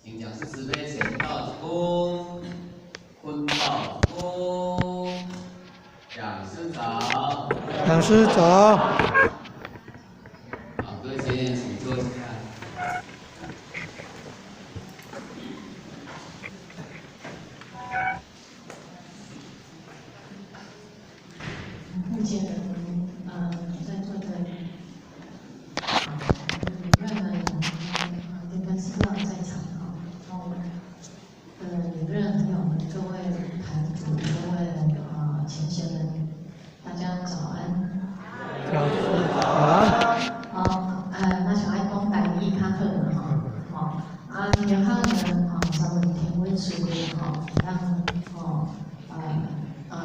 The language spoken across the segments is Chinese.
请讲是慈悲贤道之功，坤道之功，讲师长。讲师长。好，各位学员请坐下。目前在座的主任们，应该是让在场主任还有我们各位坛主、各位前贤们，大家早安。讲师早安。那想爱讲台语较好嘛然后呢咱们天威师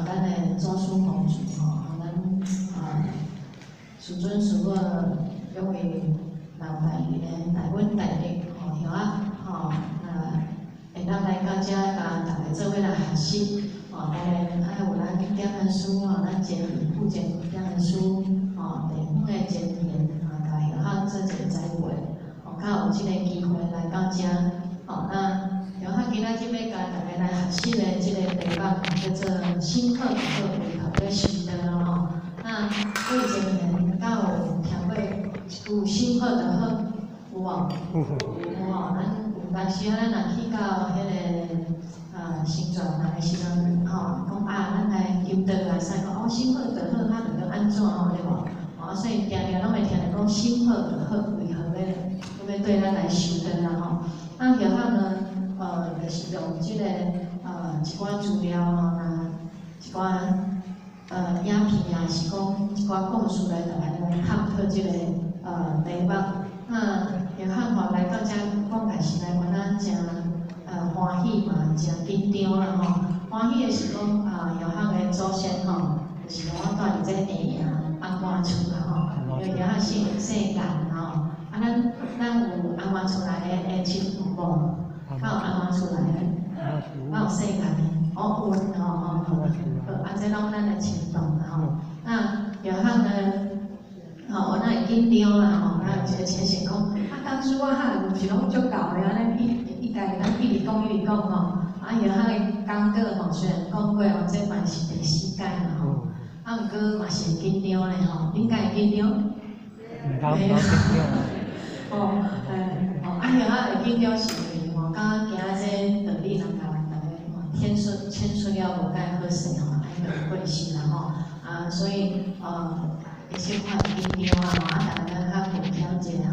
咱的祖师皇祖咱师尊师傅因为留台阮台历晓会当来到遮甲大家做伙来学习当然爱有咱点文书咱前副前点文书地方的前言甲晓做一个栽培较有即个机会来到遮那今仔日要甲大家来学习的即个题目叫做心好好为头要修道那过前年敢有听过有心好就好有无？有咱有当时咱若去到迄个新庄来的时阵讲咱来求道来使讲心好就好，就安怎对无？所以常常拢会听人讲心好就好，为何要对咱来修道那然后呢，就是用即个一寡资料一寡影片是讲一寡故事来大家来探讨即个题目。那然后来到遮讲开始来，阮真欢喜嘛，真紧张啦欢喜的是讲然后的祖先就是讲我住伫这下安华厝因为然后世间咱有安华厝内的亲父母，较有安华厝内的，较有世间的，有这拢咱的亲同那然后呢，我那会紧张啦那有一个前贤讲当初毋是拢足够的一家咱一直讲然后的讲过虽然讲过这嘛是第4届啦毋过嘛是会紧张的恁敢会紧张？没有。然后会紧张是因为刚今仔这道理人甲大家天顺了无介好势爱有关系啦所以会小可紧张大家较分晓者要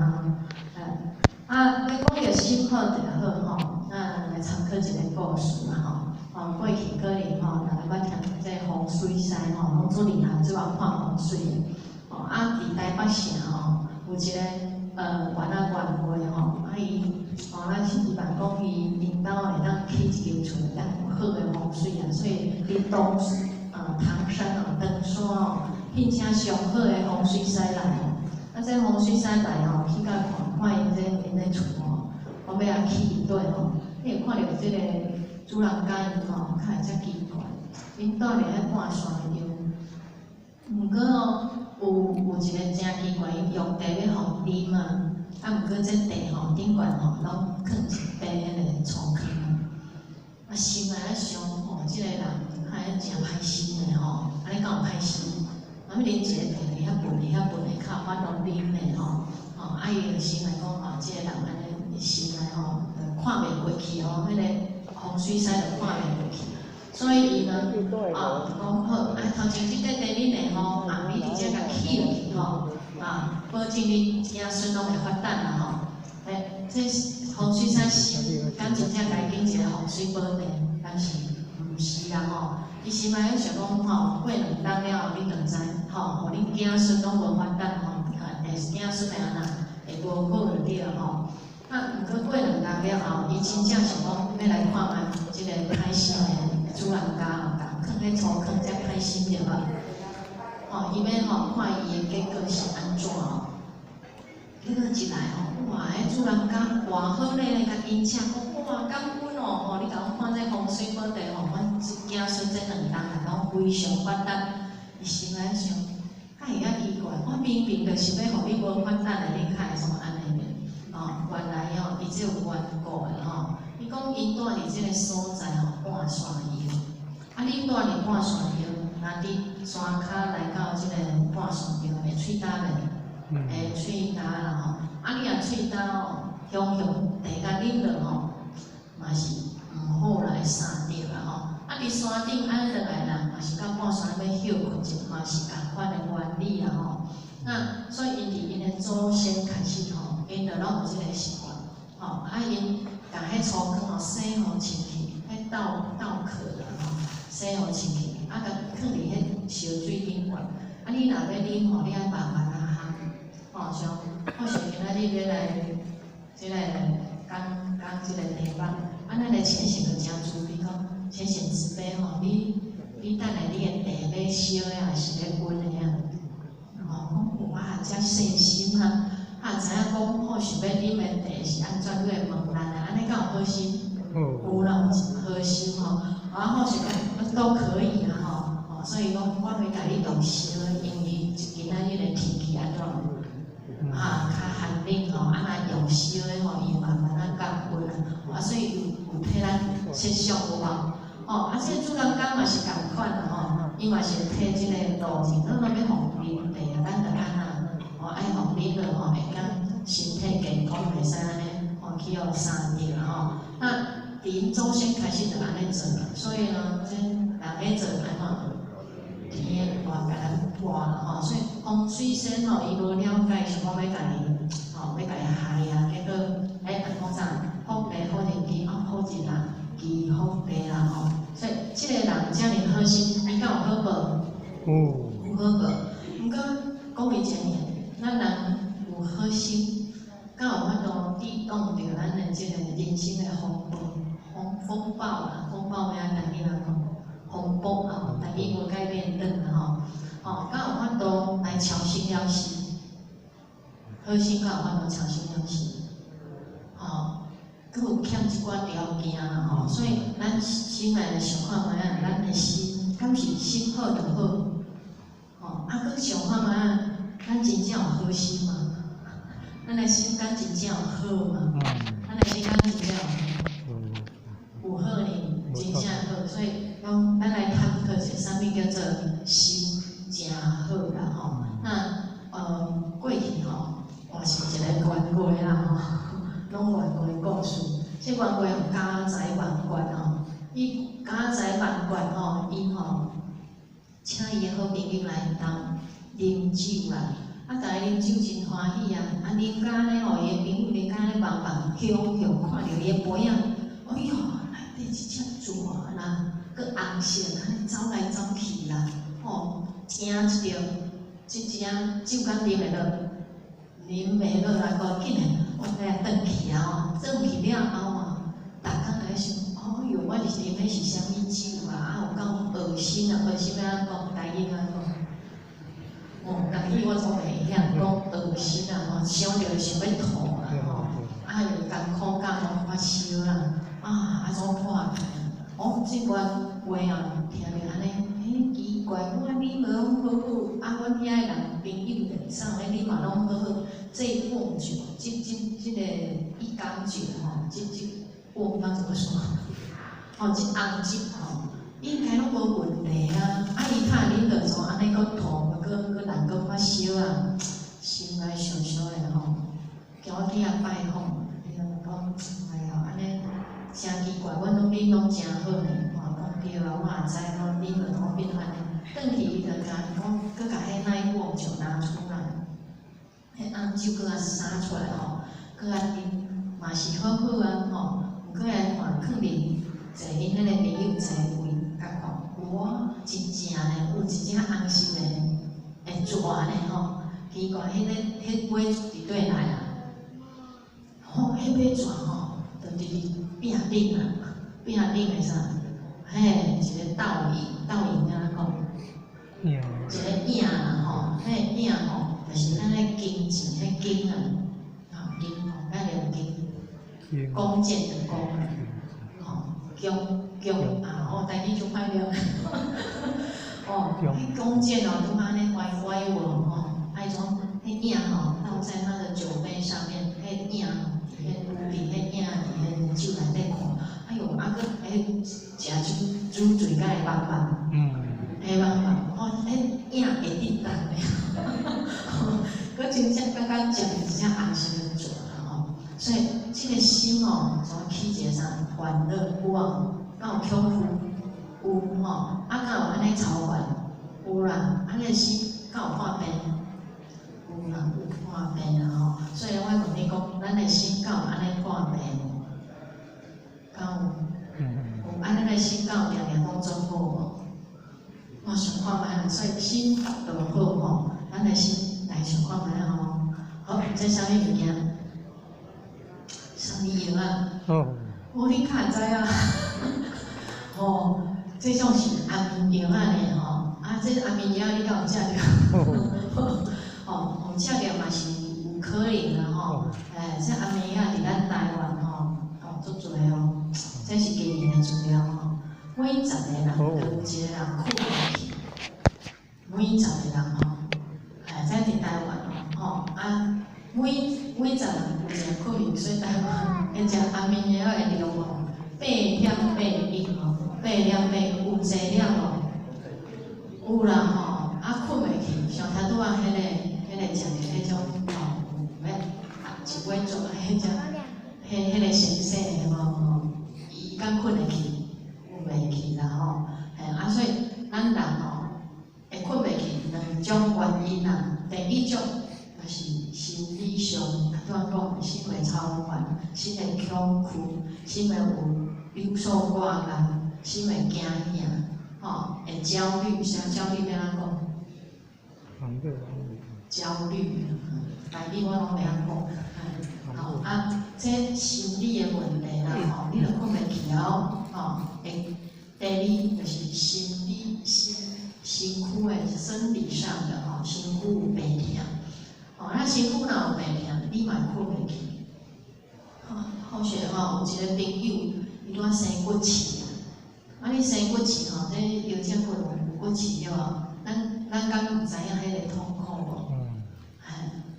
讲着心好就好来参考一个故事啦过去可能大家捌听这风水师拢做厉害，做人看风水的伫台北城有一个原会伊咱是办讲伊领导会当起一间厝，有好的风水所以伫唐山登山聘请上好的风水师来这风水师来去甲看因的厝我要起对你会看到这个主人家较会遮奇怪，因住伫遐半山上，毋过有一个真奇怪，伊用地要互啉毋过这地顶悬拢放一杯迄个醋坑心内想即个人真歹心的安尼敢有歹心？要啉一个地遐笨的靠法度啉的伊就心内讲即个人安尼心内看袂过去迄个风水师就看袂过去。所以伊呢，讲好，头前即块地恁的你直接甲起落去保证你子孙拢会发达啦这风水师是敢真正家己建一个风水宝地，但是毋是啦伊心内想讲过2冬了后，你就知互恁子孙拢无发达子孙的会无好就对毋过过2冬了后，伊真正想讲要来看卖即个歹心的主人家放迄醋坑才歹心着伊要看伊的结果是安怎结果一来迄主人家偌好咧，甲因请讲感恩你甲我看这风水宝地阮子孙这2冬来讲非常发达，伊心内想，会奇怪，我明明就是要互你无发达的，你会什么安尼原来伊这有缘故的吼。伊讲因住伫即个所在吼，半山腰。啊，你住伫半山腰，若伫山骹来到即个半山腰，会喙焦袂？会喙焦啦吼。啊，你若喙焦吼，向地甲啉落吼，嘛是毋好啦，会散着啦吼。啊，伫山顶安落来啦，嘛是到半山要休困者，嘛是共款的原理啦吼。那所以因伫因的祖先开始吼，因就拢有即个习惯吼。啊，因甲迄粗糠吼洗好清气，迄稻壳啦吼，洗好清气，啊，甲放伫迄烧水顶悬。啊，你若要啉吼，你爱慢慢啊烘，吼像或许今仔日要来即个讲即个题目，啊，咱的浅显就真注意讲，浅显慈悲吼，你等下你的茶要烧的还是要温的呀？吼，哇，遮细心啊！啊，知影讲或许要啉的茶是安怎，你会问咱啊？安尼敢有好心？有啦，有好心吼。啊，或许都可以啦吼。哦，所以讲我要甲你动烧，因为今仔日的天气安怎？啊，较寒冷吼，啊，若用烧的吼，伊慢慢啊降温啊，所以有替咱摄受有无？哦，啊，这个主人公嘛是共款啦吼，伊嘛是摕即个路径，咱若要互啉茶啊，咱着安那，哦，爱互啉落吼，会当身体健康，袂使安尼，哦，去互生着啦吼。那伫因祖先开始就安尼做啦，所以呢，这人咧做安怎？天诶话甲咱播啦吼，所以风水先吼，伊无了解，想讲要甲伊，吼，要甲伊害啊，结果安讲啥？福地好人机，哦，好人啦，祈福地啦吼。所以，即个人遮尔好心，伊敢有好报？有好报。毋过讲伊一年，咱人有好心，敢有法度抵挡着咱的即个人生的风暴啦，风暴咩啊？台语人讲风暴啊，台语无改变转啦吼。吼，敢有法度来操心了事？好心敢有法度操心了事？吼。佫有欠一寡条件啦吼，所以咱心内想看卖啊，咱的心敢是心好就好，吼，啊佫想看卖啊，咱真正有好心嘛？咱的心敢真正有好嘛？咱的心敢真正有好呢？真正好，所以讲咱来探讨一下，啥物叫做心真好啦吼？那过去吼，我是一个冤过啦吼。拢冤过的故事，这冤过有家财万贯吼，伊家财万贯吼，伊吼请伊的好朋友来当啉酒啦，啊，大家啉酒真欢喜啊，啊，啉甲呢吼，伊的朋友啉甲呢慢慢香，看到伊的杯啊，哎哟，内底一只蛇啦，佮红色，安尼走来走去啦，吼，惊一着，即只酒敢啉袂落，啉袂落啦，赶紧的。我来转去啊！转去了后啊，逐工来想，哦哟，我是啉的是啥物酒啊？啊，有够恶心啊！恶心要安讲？台语安讲？哦，台语我总袂晓讲恶心啊！吼，想着就想要吐啦！吼，啊，又艰苦甲拢发烧啦！啊，安怎破开？哦，这款话啊，听着安尼，奇怪，我你无拢好好，啊，阮遐个人朋友咧，啥咧你嘛拢好好。这瓮酒，这个一缸酒吼，这瓮要怎么说？哦，这红酒吼，应该拢无问题啊。啊，伊看恁落做安尼个吐，个人个发烧啊，心内想想咧吼，叫我去遐拜访，伊就讲，哎呀，安尼真奇怪，阮拢恁拢真好呢，吼，讲对啊，我也知讲恁落怎变安尼。转去伊就甲伊讲，佮甲迄那瓮酒拿出来。迄红酒搁较洒出来吼，搁较啉，嘛是好好啊吼。毋过来看，肯定坐因迄个朋友坐位，甲看，哇，真正嘞，有一只红色的蛇呢吼，奇怪，迄尾伫对来啊？吼，迄尾蛇吼，就伫壁顶啊，壁顶的啥？嘿，一个倒影安讲，一个影啦吼，迄个影吼。就是咱迄金钱，迄金啊，吼金吼，咱用金，弓箭的弓，吼弓啊，哦，台语就歹了，哦，迄弓箭哦，拄安尼歪歪喎，吼，爱种迄那影吼倒在他的酒杯上面，那影吼，伫那影伫那酒内底看，哎哟，啊个食煮水甲会慢慢，会慢慢，哦，影会滴答的，佮真正感觉食真正安心的做啦吼，所以这个心哦，从起一个啥欢乐有啊，敢有恐怖有吼，啊敢有安尼操烦有啦，安尼心敢有看病有啦，有看病啦吼，所以我问你讲，咱的心敢有安尼看病无？敢有？有安尼个心敢有定定拢做好无？我想看觅啦，所以心法就好吼，咱的心来想看觅啦吼。好，这啥物物件？啥物药啊？哦，你较会知啊？哦，这种是安眠药啊呢吼，啊，这安眠药你敢有食着？哦，有食着嘛是有可能啦吼，这安眠药伫咱台湾吼，足多哦，这是今年的资料吼，每10个人就有一个人困袂去，每10个人吼，这伫台湾吼，啊，每10人有一个困袂，所以台湾迄只安眠药的量吼，8点81吼，8点81有济了哦，有啦吼，啊困袂去，上头拄啊迄个食着迄种吼，要一尾做迄只，迄个先生的无，伊敢困会去，有袂去啦吼，啊所以咱人吼会困袂去两种原因啦，第一种就是心理上，拄仔讲心会操烦，心会恐惧，心会有所挂碍，心会惊吓，吼会焦虑，啥焦虑要安怎讲？焦虑，台语我拢袂晓讲，吼啊，这心理的问题啦，吼，你若困袂去了，吼，会第二就是心理身躯的生理上的吼，身躯有病痛，吼，咱身躯若有病痛，你嘛困袂去。好像吼，有一个朋友，伊拄仔生骨刺啊，你生骨刺吼，这腰脊骨有骨刺了，咱敢有知影迄个痛苦无？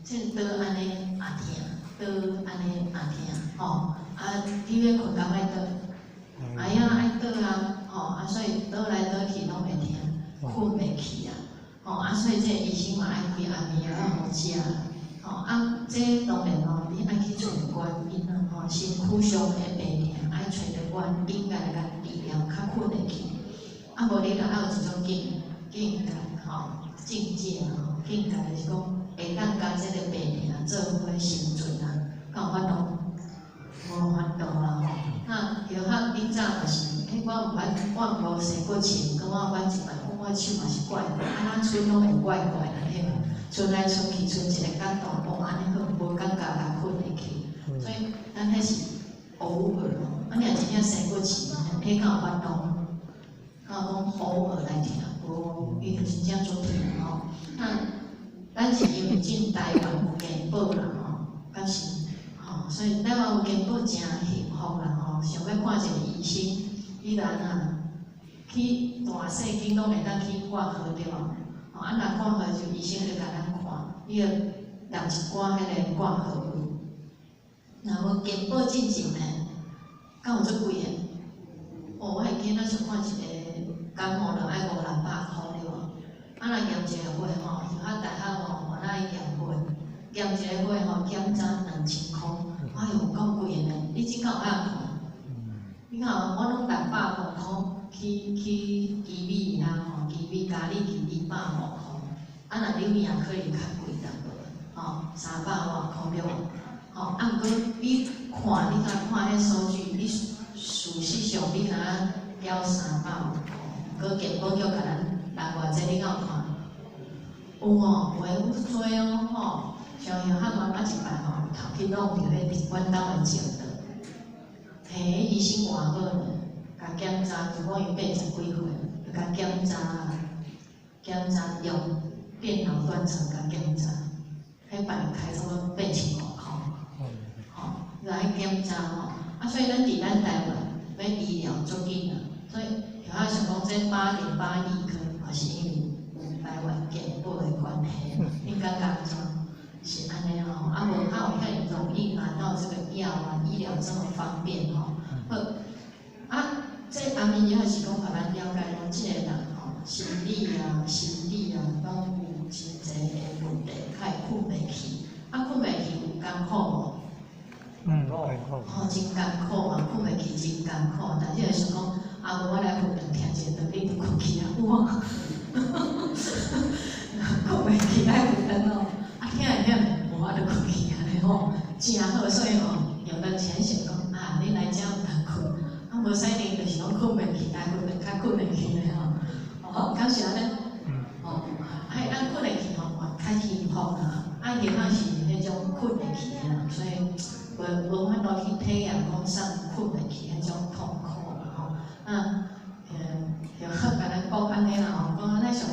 这倒安尼也痛，倒安尼也痛，吼，啊，你要困敢爱倒，哎呀爱倒啊，吼，啊，所以倒来倒去拢袂痛，困袂去啊，吼，啊，所以这医生嘛爱开安眠药互食，吼，啊，这当然咯，你爱去找原因啊，吼，身躯上的病痛，爱找着原因来甲治疗，较困会去，啊，无你著爱有一种境界，吼，境界吼，境界就是讲。会当甲即个病痛做伙生存啊，敢有法度？无法度啦吼。那许较以早就是，我无生过气，佮我捌一摆，我手嘛是怪怪，啊，咱厝拢会怪怪啦，迄个，春来春去，春一个感动，哦，安尼好，无感觉甲困会去，所以咱迄是偶尔咯。啊，你若真正生过气，迄敢有法度？敢有讲偶尔来听？无，伊就真正做痛吼。那咱是因为进台湾有健保啦吼，敢是吼，所以台湾有健保真幸福啦吼。想要看一个医生，伊人啊，去大细间拢会当去挂号对无？吼，啊，若挂号就医生就甲咱看，伊就拿一寡迄个挂号费。若无健保进前呢，敢有足贵个？哦，我会记咱想看一个感冒就爱500-600块对无？啊，若验一个血吼，像咱大学吼，咱爱验血，验一个血吼，检查2000块，哎哟，够贵个呢！你真够爱看？你看我拢600多块去基米啦吼，基米咖喱基米150块，啊，若你命可能较贵淡薄，吼，300外块对无？吼，啊，毋过你看，你看迄数据，你事实上你若了300外块，佮健保局甲咱。偌济你敢有看？有哦，有诶有做哦吼，像像汉湾一摆吼，头去弄着迄阮兜诶镜的，嘿，医生偌好呢，甲检查，如果伊80几岁，就甲检查用电脑断层甲检查，迄摆开差不多8000外块，吼，来检查吼，啊，所以咱伫咱台湾要医疗足紧啊，所以像想讲这8.8亿颗。是因为有台湾健保的关系，你感觉怎？是安尼吼，啊无有遐容易拿到这个药啊，医疗这么方便吼。好，啊，这安眠药是讲互咱了解讲，即个人吼，心理啊，拢有真济个问题，较会困袂去。啊，困袂去有艰苦无？艰苦。吼，真艰苦嘛，困袂去真艰苦。但是就想讲，啊，无我来负担听一个，你就困去啊，有无？困袂去来负担哦，啊，听无我就困去安尼吼，真好，所以吼，有的钱想讲啊，你来遮有通困，啊，无使定就是讲困袂去，来负担较困袂去咧吼，哦，敢是安尼？哦，哎，咱困会去吼，较幸福啦。啊，另外是迄种困会去的啦，所以无法度去体验讲啥困会去迄种痛苦啦吼。那就好甲咱讲安尼啦吼，讲咱上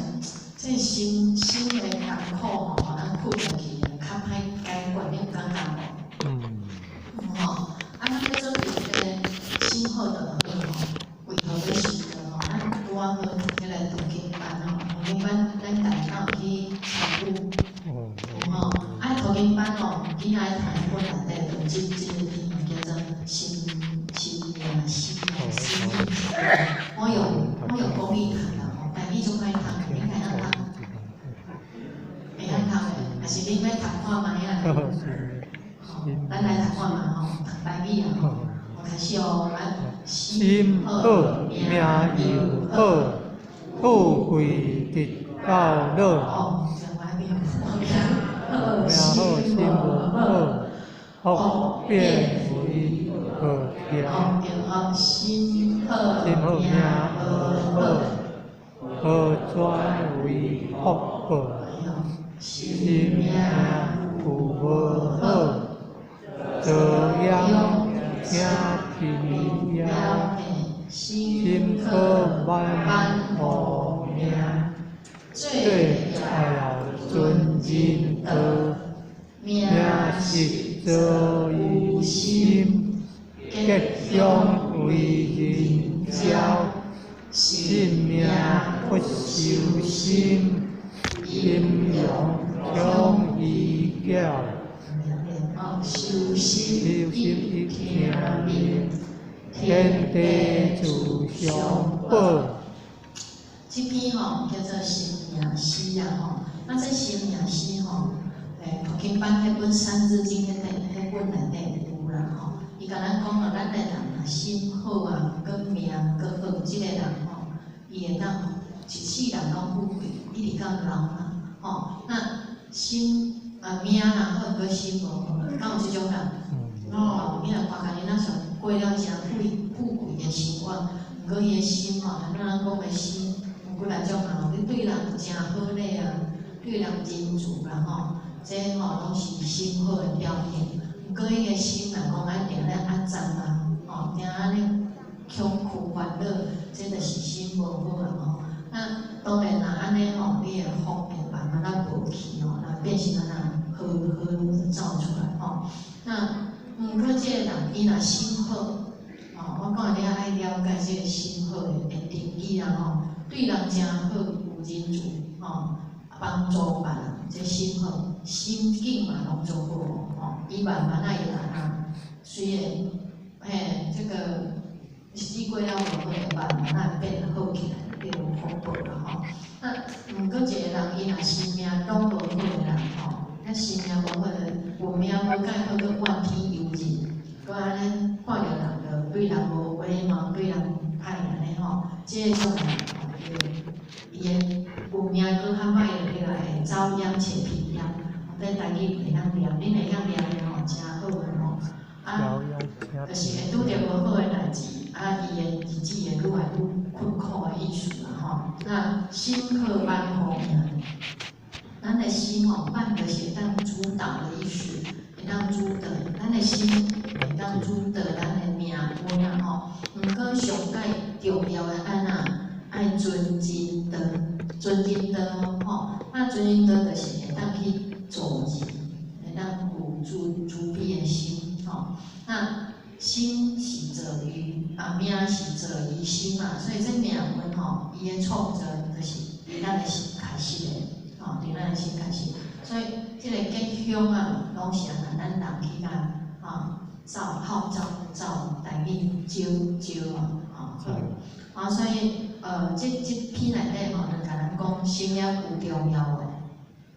这心的艰苦吼，咱困会去较歹解决，你有感觉无？吼，啊，咱要做这个心好的好吼，为何要修的吼？咱拄啊好迄个读经班吼，读经班咱大家有去参与。吼，啊，读经班吼，囡仔读本内底有即个叫做心命诗啊，心命。我有公益读啦吼，但你总爱读，你看要读，会晓读的，还是你要读看卖啊？吼，咱来读看卖吼，读台语啊吼，我开始哦，来。心好，命又好，富贵直到乐。哦，命好，心无好，福变为和调。心好，命好，好转为福。心命有无好，这样听天要。心可万好命，最爱要尊仁德，命实则于心，吉祥为人交，性命不修心，阴阳强依教，修心一听命。天地自相保。这篇吼叫做生命诗啊吼，那这生命诗吼，读经班迄本《三字经》迄本内底有啦吼，伊甲咱讲了，咱个人啊心好啊，佮命佮好，即个人吼，伊会当一世人拢富贵，一直到老啦吼。那心命若好，佮心无好，敢有即种人？哦，你若看家己那想过了真富贵的生活，毋过伊的心吼，咱讲的心，有几来种啊？你对人真好咧啊，对人真助啦吼，这吼拢是心好的表现。毋过伊的心若讲安定咧暗脏啊，吼，定安尼恐惧烦恼，这就是心无好啦吼。那当然啦，安尼吼，你的福会慢慢啊无去吼，那变成安那好造出来吼。那毋过即个人伊若心好，吼，我讲你爱了解即个心好的定义啊吼，对人真好，有仁慈，吼，帮助别人，这心好，心境嘛拢做好吼，伊慢慢啊会来啊，虽然这个死过了无好，会慢慢啊变好起来，变有福报啦吼。那毋过一个人伊若生命拢无好的人吼。咱生命无好个，运命无介好，佮怨天尤人，佮安尼看着人着对人无礼貌，对人歹安尼吼，即个种人吼，伊个运命佮较歹落来，遭殃且平殃。咱家己会当念，恁会晓念的吼，真好个吼。啊，就是会拄着无好个代志，啊，伊个日子会愈来愈困苦个意思啦吼。那心可万好命。咱的心吼，慢就是会当主导的意思，会当主导。咱的心会当主导咱的命运啊吼。毋过上界重要的安那爱尊仁德，尊仁德吼。那尊仁德就是会当去助人，会当有慈悲的心吼。那心是造于命是造于心嘛，所以这命运吼，伊的创造就是伫咱的心开始的。伫咱的心开始，所以这个吉凶啊，拢是啊，咱人去甲号召台语招啊，所以这篇内底吼，就甲咱讲心也有重要诶，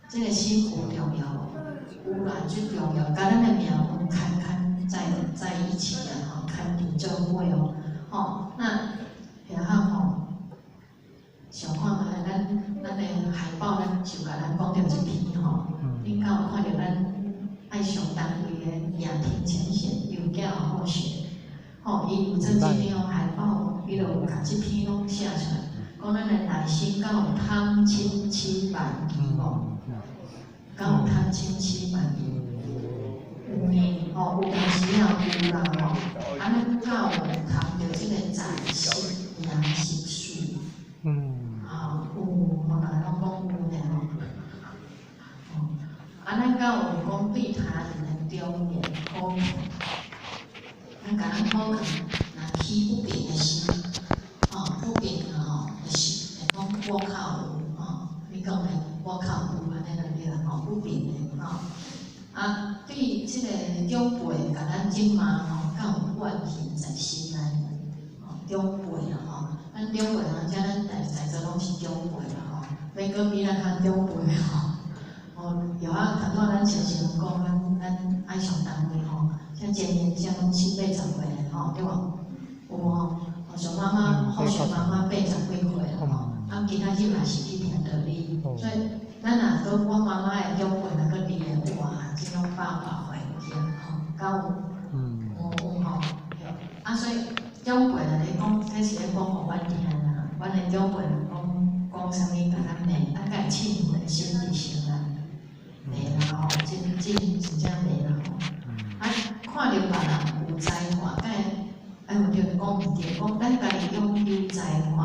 这个心有重要诶，有啦最重要，甲咱的命运牵在一起啊，牵连做伙哦，那然后吼。想看下咱的海报，咱就甲咱讲到这篇吼。恁敢有看到咱爱上单位的名庭前线有教好学？吼，伊有做这张海报，伊就有甲这篇拢写出来，讲咱的内心敢有贪嗔痴慢疑无？敢有贪嗔痴慢疑？有呢，吼，有时啊有啦吼，咱敢有谈到这个在心名是数？有，后来拢讲有咧吼，咱敢有讲对他人的中言口口，咱甲咱口口若起不平的心，不平啊的心，会讲我靠有你讲的我靠有安尼就对啦不平的对这个长辈，甲咱即马敢有怨恨在心内长辈啦咱长辈人遮咱在座拢是长辈啦要搁比咱较长辈有头拄咱常常讲，咱爱上单位像今年像7、80岁对无？有像妈妈、好像妈妈80几岁其他日嘛是去听道理，所以咱若搁我妈妈的长辈若搁离的哇，即种80岁有所以长辈来讲，这是咧讲互阮听啦。阮的长辈讲啥物，甲咱骂，甲伊凊彩心伫心内，骂啦真正骂啦看到别人有才华，有着讲毋对，讲咱家己用有才华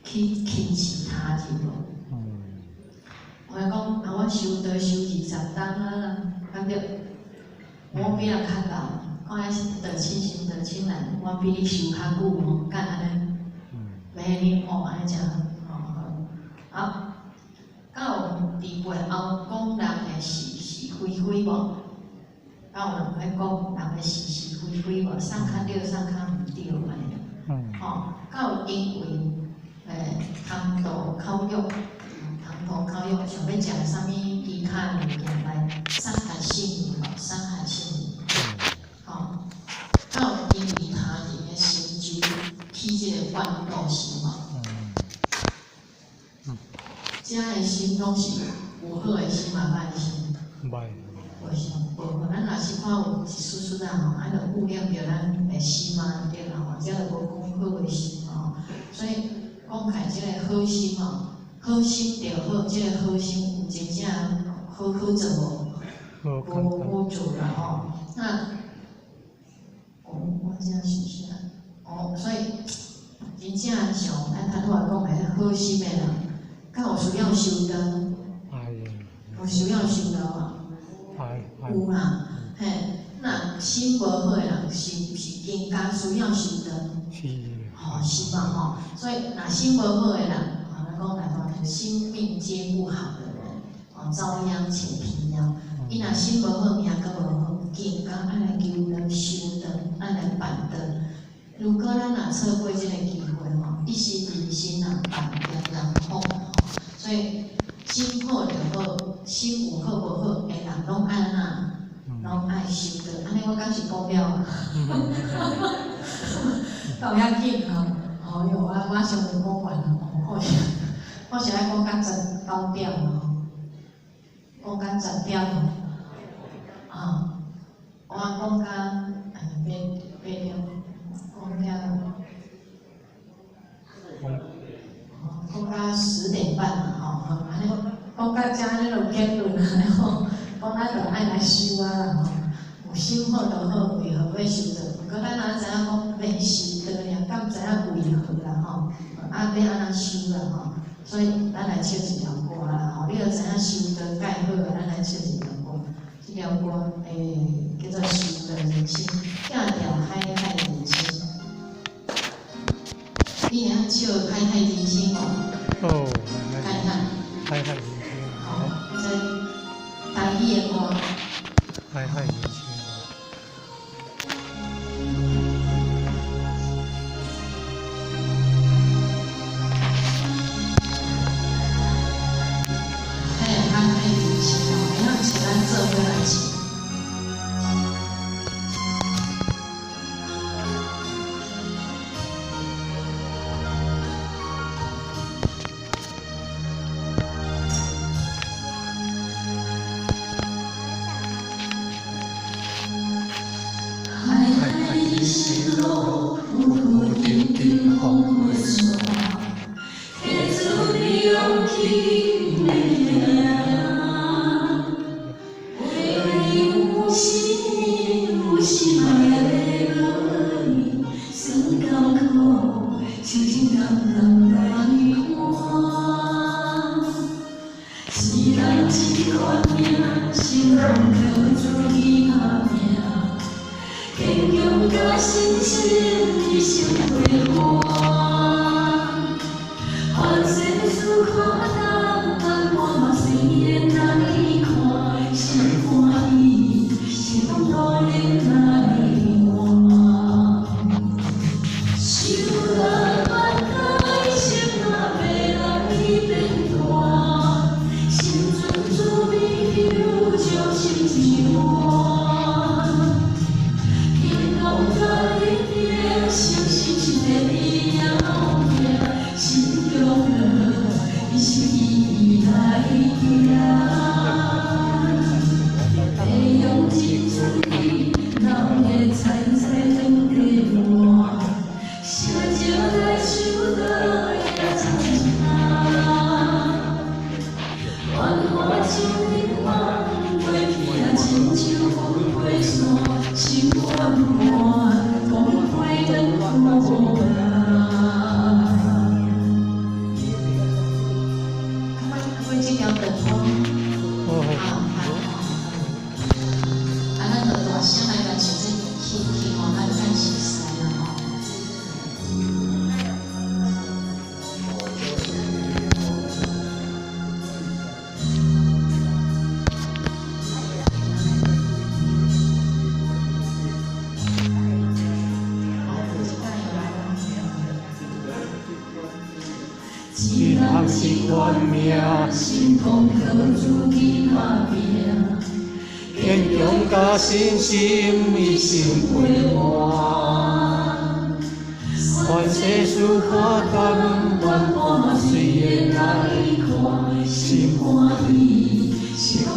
去轻视他人我讲我修道修20担感觉我比人较高。我还是得亲心得亲人，我比你修较久干安尼，袂你安尼诚好。敢有伫背后讲人的是非无？敢有人会讲人的是非无？送较对，送较毋对安尼。敢有因为贪图口欲，想要食啥物其他物件来伤害性命伤害性命。敢有因为他人的行居起这个怨妒心遮的心拢是有好的心嘛，歹的心。歹。无是无，咱若是看有一丝丝啊就污染着咱的心嘛，对啦这就无讲好的心所以讲起这个好心好心着好，这个好心有真正好做无？无做啦那。我这样想想所以真正像咱头拄仔讲的好心的人，敢有需要修道？有需要修道有啦，那心无好的人是毋是更加需要修道？是嘛所以若心无好的人，咱讲来讲去，心命皆不好的人，遭殃且贫夭。伊若心无好，命阁无好，更加爱来求人修道，爱来办道。如果咱若错过这个机会一时人心办人福所以心好就好，心有好无好的人拢爱拢爱修道。安尼我敢是讲了到遐紧哟，我马上就讲完了我是爱讲较9点讲较10点我讲到8点，讲到10点半安尼讲到遮迄落结论讲咱着爱来修啦有修好就好，为何要修道？不过咱若知影讲免修道尔，敢知影为何啦要安怎修啦所以咱来唱一条歌啦你着知影修道介好咱来唱一条歌。这条歌叫做《修道人生》，架条海海人生。你会晓唱海海人生海海人生。这太年轻了。哎，他太年轻了，哎，让其他社会来请。一人是怨命，心痛靠自己打拼，坚强甲信心一心陪伴。愿世事看淡，愿看随缘来看，心欢喜，是苦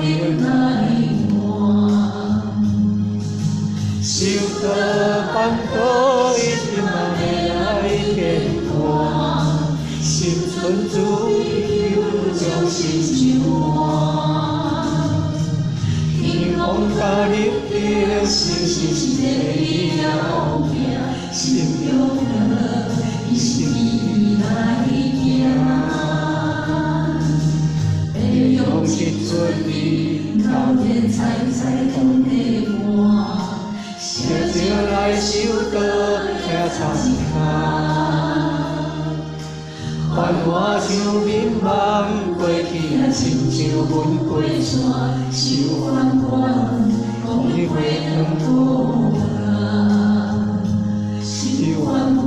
念来换。修得办道，一定嘛要来见我。心存自由，将心相换。天空甲日月，生死是第一要命。心中的一心意来行，培养一尊你，老天彩通地伴，小少来修道，听参加。繁华像迷茫，过去啊亲像阮过山，受烦烦，讲你过长途啊，受烦烦，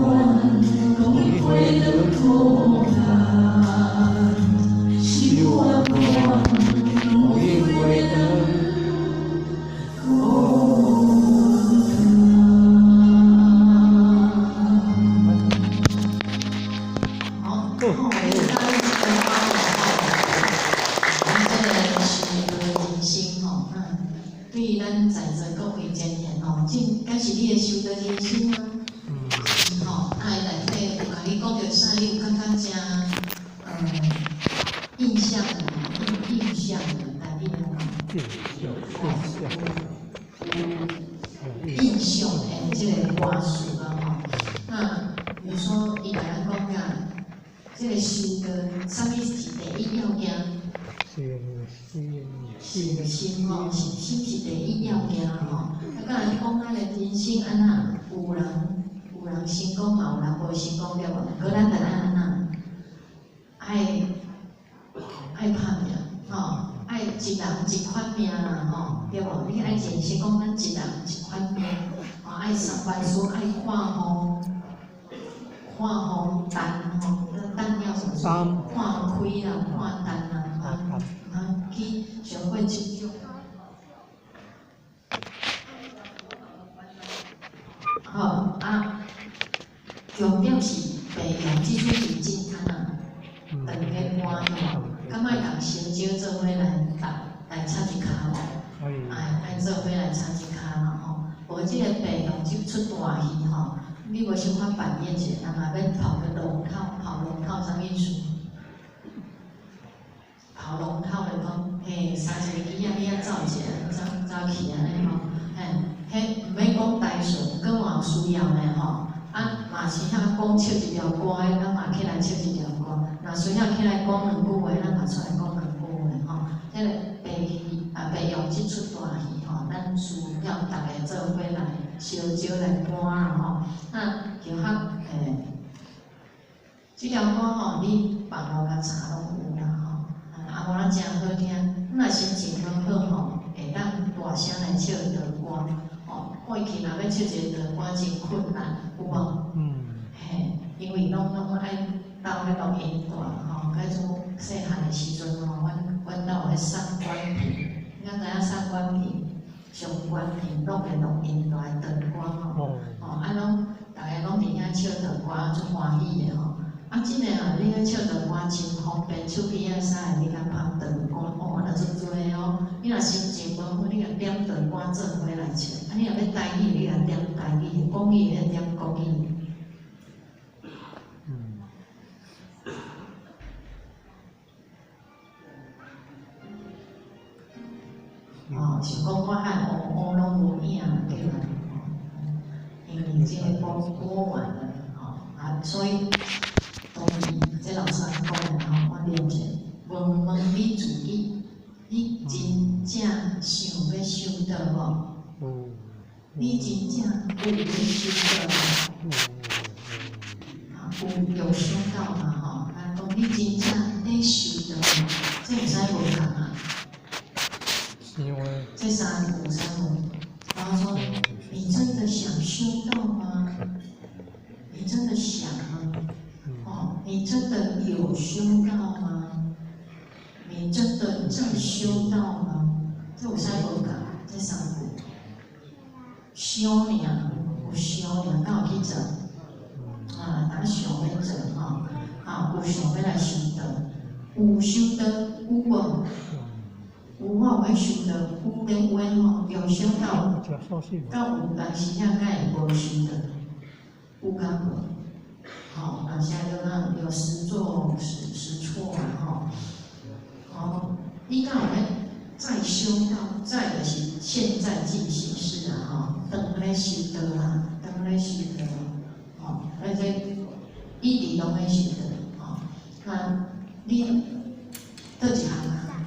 讲你过长途啊，受烦烦，讲你过长。对咱在座各位前贤吼，敢是你的修道人生吗？吼，内底有甲你讲着啥，你有感觉真印象的内底印象的这个话术啊吼。那比如说，伊甲咱讲个，这个修道，啥物是第一要件？信心吼，信心是第一要件吼。啊，甲人讲咱的人生安那，有人成功嘛，有人无成功对无？可咱着安那，爱拍拼吼，爱一人一款命啦吼，对无？你爱认识讲咱一人一款命，爱上班族爱看风，看风单吼，单叫什么？看开啦，看单啦，去学会这种。好重点是培养这种是真干啊，长个歌吼，敢爱共烧酒做伙来插一骹无？爱做伙来插一骹啦吼。无即个培养即出大戏吼，你无想法扮演者，人也要跑个龙套，跑龙套啥意思？跑龙套就讲，三个机啊，你啊走一下，走去安尼吼，迄毋免讲单纯，更有需要的吼。嘛是遐讲唱一条歌的，咱嘛起来唱一条歌。若需要起来讲两句话，咱嘛出来讲两句话吼。迄个培养即出大戏吼，咱需要大家做伙来烧酒来搬啦吼。就较即条歌吼，你网络甲查拢有啦吼。无咱真好听，若心情很好吼，会当大声来唱一条歌。过去若要唱一个歌真困难，有无？因为拢爱斗咧录音带吼，甲种细汉的时阵吼，阮兜有咧上关屏，咱知影上关屏、上关屏录的录音带长歌吼，拢大家拢伫遐唱长歌，足欢喜的吼。真个你咧唱长歌真方便，手机啊啥的，你甲拍长歌，安尼足多哦。你若心情无好，你甲点长歌做伙来唱；你若要台语，你甲点台语；国语，你甲点国语。是讲我遐乌拢无影对啦，因为即个播完了所以同意这老师讲的我了解。问问你自己，你真正想要修道无？你真正有要修道无？有修道嘛讲你真正在修道，这有啥无同啊？这三个有啥无？然后说，你真的想修道吗？你真的想吗？你真的有修道吗？你真的在修道吗？这有啥无同？这三个修尔，有修尔，敢有去做？当想要做有想要来修道，有修道有无？有我有要修道，有咧有诶有修道，到有当时啊，敢会无修道？有敢无？当时啊，有实做实错你敢有咧再修道？再就是现在进行式当咧修道当咧修道而且一直拢咧修道你倒一项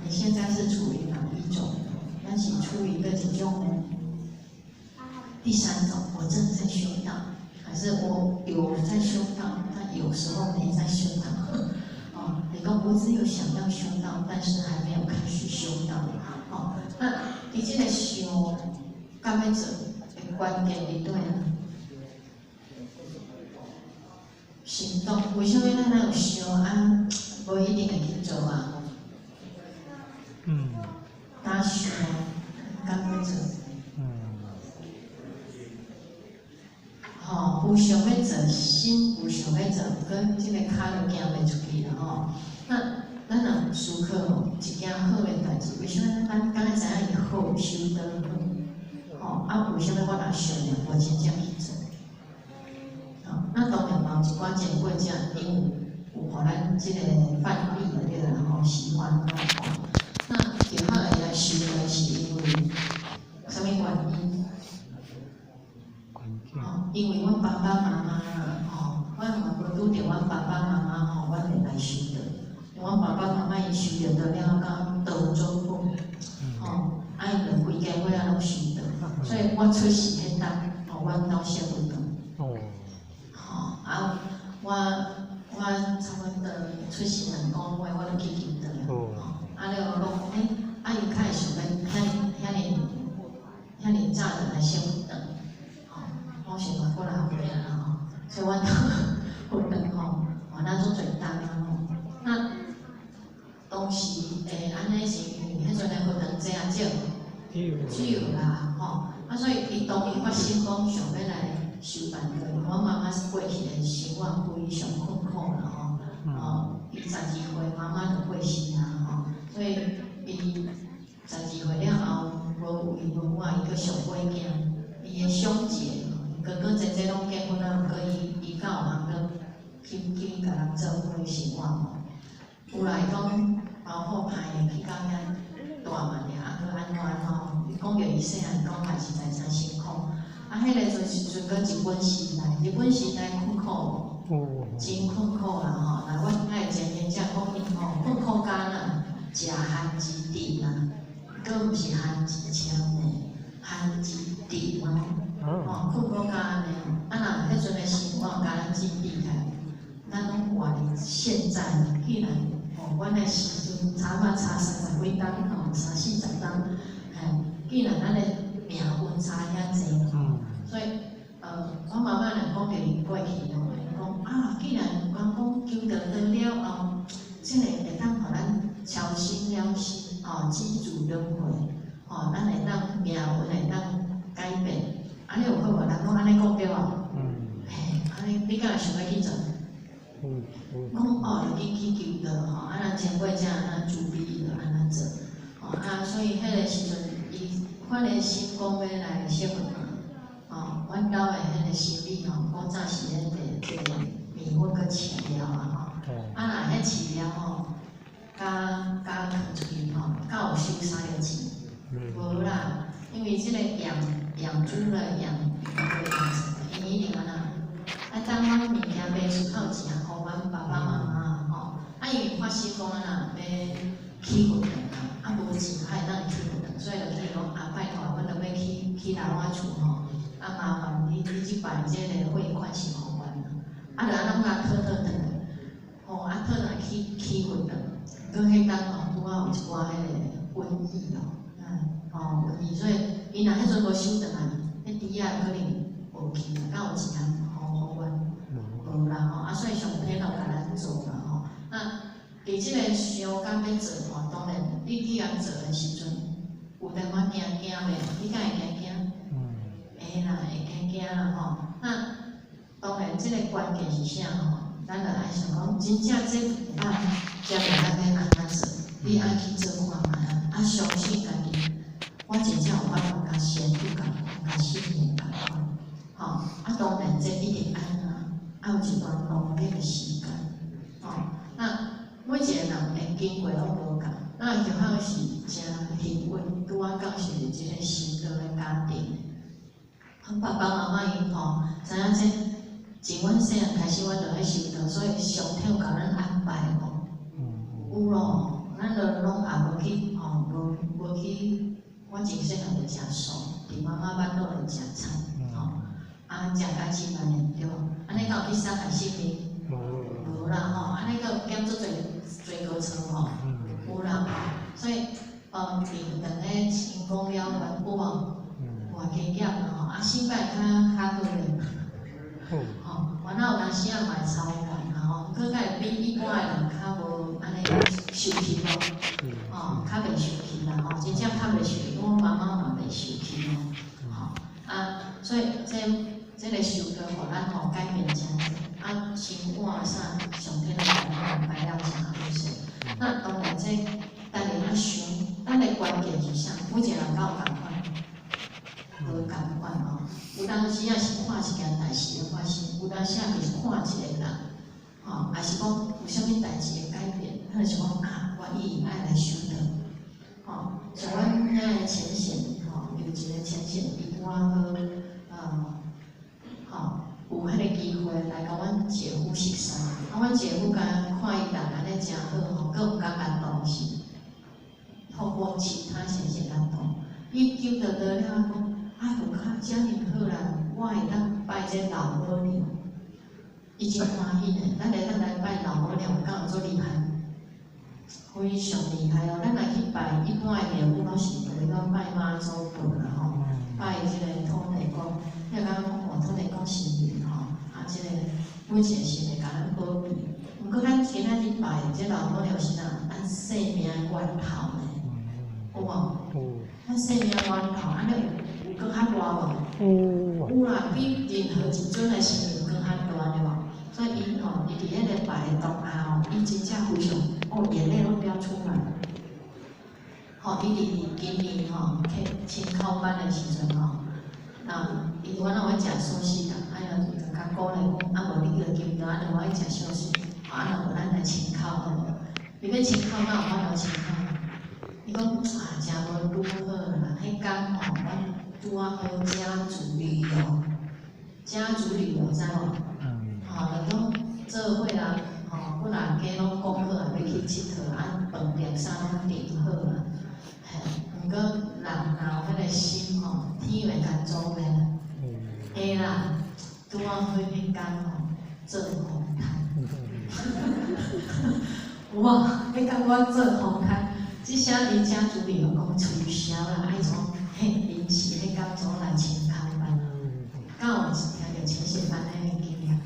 你现在是处于哪一种？那是处于哪几种呢？第三种，我正在修道，还是我有在修道，但有时候没在修道？你讲我只有想要修道，但是还没有开始修道。那你这个修，敢要做的关键伫对啊？行动，为什么咱有修无一定会去做啊？打想，敢要做？有想要做，心有想要做，跟即个脚就行袂出去啦那咱若思考一件好诶代志，为什么咱敢会知影伊好修得好？为什么我若想了，我真正去做？那当然嘛，有一寡前辈者，因为有互咱即个范例的对啦喜欢那就好来修的是因为什么原因？因为阮爸爸妈妈阮嘛无拄着阮爸爸妈妈阮会来修的。阮爸爸妈妈伊修着了到道中部，因着规家伙仔拢修的，所以我出世迄当，阮到社会堂。我差不多出世2个月，我就去求道了。了讲，伊遐尼早就来先分饭，吼，我先话过来回来啦吼，所以阮都分饭吼，咱做最重啊吼，那当时安尼是因为迄阵的分饭济啊少，少啦吼，所以伊当伊发心讲想要来修办的，我妈妈过去的生活非常困苦啦吼，伊12岁妈妈就过身啦吼，所以伊12岁了后，无有伊文化，伊阁上过囝，伊的兄姐哥哥姐姐拢结婚了，毋过伊较有通阁去甲人做伙生活吼。有来讲包好歹去到遐大嘛尔，阁安怎吼？伊讲着伊细汉讲话实在真辛苦。迄个时阵阁日本时代，日本时代困苦，真困苦啦吼！来，我爱前天才讲因吼，困苦干啦，食番薯丁啦，阁毋是番薯签呢，番薯丁嘛，困苦干安尼吼。若迄阵的生活甲咱真厉害，咱拢活哩现在，既然阮的时阵差30几档吼，30、40档，既然咱的命运差遐济吼。所以，我妈妈若讲着伊过去咯，讲既然讲求得了后，即个会当互咱超生了死，知足轮回，咱会当命运会当改变，安尼有好无？人讲安尼讲对无？安尼你敢会想要去做？讲就去求得吼，咱前辈才安尼主笔就安尼做，所以迄个时阵，伊发个心讲要来结婚。阮兜的迄个生理吼，古早是咧摕面粉搁饲料啊吼，若迄饲料吼，加放出去吼，敢有收3个钱？无啦，因为即个养猪的养因一定安那，当阮物件卖出口钱，互阮爸爸妈妈吼，因为发心讲要起运啦，无钱还会当起运，所以就去讲拜托，阮就要去老我厝吼。麻烦你去办即个汇款是互阮啦，就安怎甲讨转来，讨转起运啦。搁迄当拄好有一寡迄个瘟疫咯，瘟疫，所以伊若迄阵无收转来，迄猪仔可能无去啦，敢有钱互阮，无啦吼，所以上天就甲咱做啦吼。那伫即个相甲要做吼，当然你去人做的时阵，有淡薄惊袂，你敢会惊？会啦，会惊啦吼。那当然，即个关键是啥吼？咱就爱想讲，真正这才袂当要安怎做？你爱去做看卖相信家己，我真正有法度甲先去甲信念甲吼。当然这一定有一段努力的时间，那每一个人会经过拢无共，那就好是真幸运，拄仔讲是一个修道的家庭。爸爸妈妈因吼，知影这从阮细汉开始，阮就咧修道，所以上天有甲咱安排吼，有咯，咱就拢也无去吼，无去，我真细汉就食素，伫妈妈腹肚就食菜，食甲真安尼对，安尼敢有去伤害生命？无啦吼，安尼敢有减做罪过错吼？有啦，所以平等咧成功了完不哦。偌加减啦吼，心态较好咧，然后有当时也嘛会超凡啦吼，佮会比一般的人较无安尼受气咯，较袂受气啦吼，真正较袂受气，我妈妈嘛袂受气咯，所以这个修道互咱吼改变真多，生活啥上天来安排了真好势。那当然这等下咱想，咱的关键是啥？每一个人敢有共款？无共款吼，有当时也是看一件代志的发生，有当时也就是看一个人，也是讲有啥物代志的改变，咱就是讲我意爱来修道，像阮遐个浅显，有一个浅显伊拄好，有迄个机会来甲阮姐夫熟识，阮姐夫甲看伊人安尼真好，佮有感感动是透过其他浅显感动，伊求得了讲。有较遮尔好啦，我会当拜这老母娘，伊真欢喜呢。咱会当来拜老母娘，敢有足厉害？非常厉害哦！咱来去拜，一般的庙宇拢是为了拜妈祖婆啦吼，拜愈一个神会甲咱保庇。毋过咱今仔日拜这老母娘是哪？咱生命源头呢？有无？咱生命源头，安尼有搁较大无？有啦，比任何一尊的神明搁较大对无？所以伊吼，伊伫迄个拜的当下吼，伊真正非常，眼泪拢飙出来。吼，伊伫今年吼去清考班的时阵吼，那伊原来我食素食啦，哎呀，就甲鼓励讲，啊无你叫金刀，安尼我爱食素食，啊那无咱来清考好无？你要清考，哪有法度清考？伊讲啊，真无拄好啦，迄工吼，咱拄啊好家族旅游，家族旅游知无？吼，就讲做伙啊，吼，本来家拢讲好啊，要去佚佗，啊，饭店啥拢订好啊。嘿，毋过人若有迄个心吼，天会甲做咩？会啦，拄啊好迄工吼，做风摊。有无？迄工我做风摊，即写因家族旅游讲取消啦，爱从嘿临时迄工总来清考班。敢有听着清洗班迄个经验？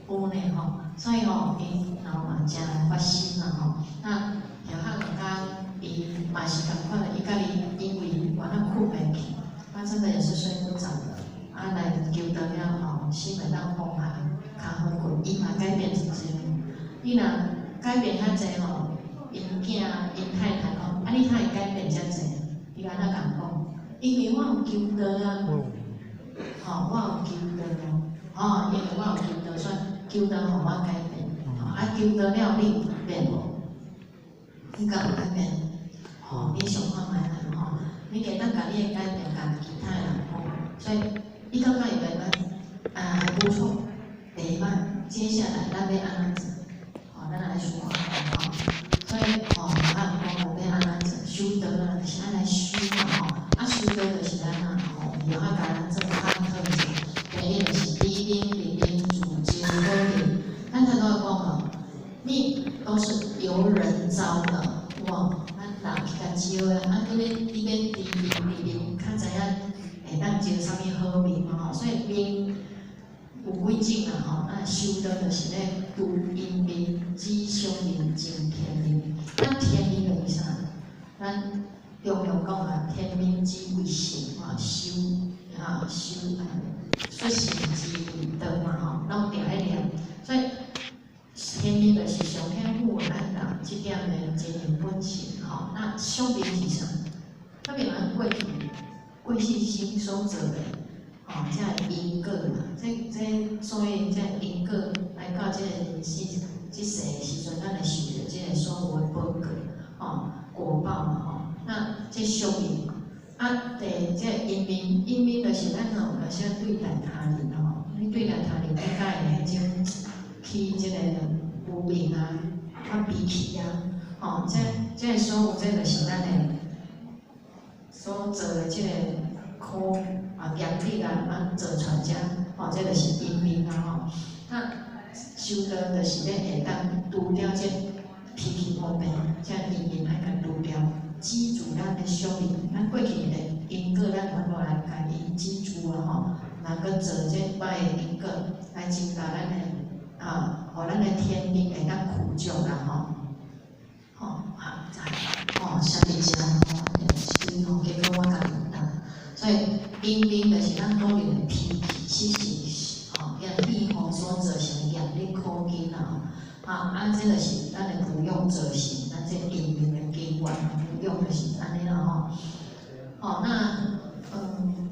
有呢吼，所以吼，因然后嘛真发心啦吼，那小汉刚伊嘛是共款的，伊家己因为晚上困袂去，他真的也是睡不着的，啊来求得了吼，心会当放下，较好困，伊嘛改变真济，伊若改变较济吼，因囝因太太讲，啊你哪会改变遮济？伊安怎共讲？因为我有求得啊，吼，我有求得哦，吼，因为我有求得，所以。求得互我改变，啊求得了你变无？你敢有改变？吼，你想看觅啦吼，你会当甲你的改变甲其他人讲，所以你感觉会袂歹？还不错，袂歹。接下来咱要安怎做？吼，咱来说吼，所以吼，咱讲要安怎做？修德啊，就是安尼修嘛吼，啊修德就是安那吼，然后甲咱做汉特质，第一就是礼宾礼宾。咱头拄讲哦，你都是由人招的，哇！咱人去甲招的，啊，你要面，较知影会当招啥物好面嘛吼，所以面有几种啊吼，咱修的就是咧度阴面、知凶面、正天面。咱天面就是啥？咱常常讲啊，天命之谓性啊，修出行之谓道嘛吼，拢定咧念，所以。天命就是上天赋予咱人即点的真人本性吼。那宿命是啥？特别咱过去生所做的吼，这因果啦，所以这因果来到这个人世即世的时阵，咱会受着这个所有的报果吼，果报嘛吼。那这宿命啊，这因命就是咱若有啥对待他人吼，你对待他人，你甲会迄种去这个。无明啊，发脾气啊，吼，这所有这就是咱的所做的这个苦啊、业力啊，做出这，吼，这就是因命啊，吼。那修道就是要会当除掉这脾气毛病，这因命爱甲除掉，记住咱的宿命，咱过去的因果，咱全部来甲伊记住啊，吼，能够做这歹的因果，来增加咱的。啊，互咱的天命会当苦救啦吼，好，下面讲吼，结果我甲你答，所以因命就是咱个人的脾气，其实吼，叫义务所造成业力苦根啦吼，啊，这就是咱的不用造成咱这因命的根源，不用就是安尼啦吼，那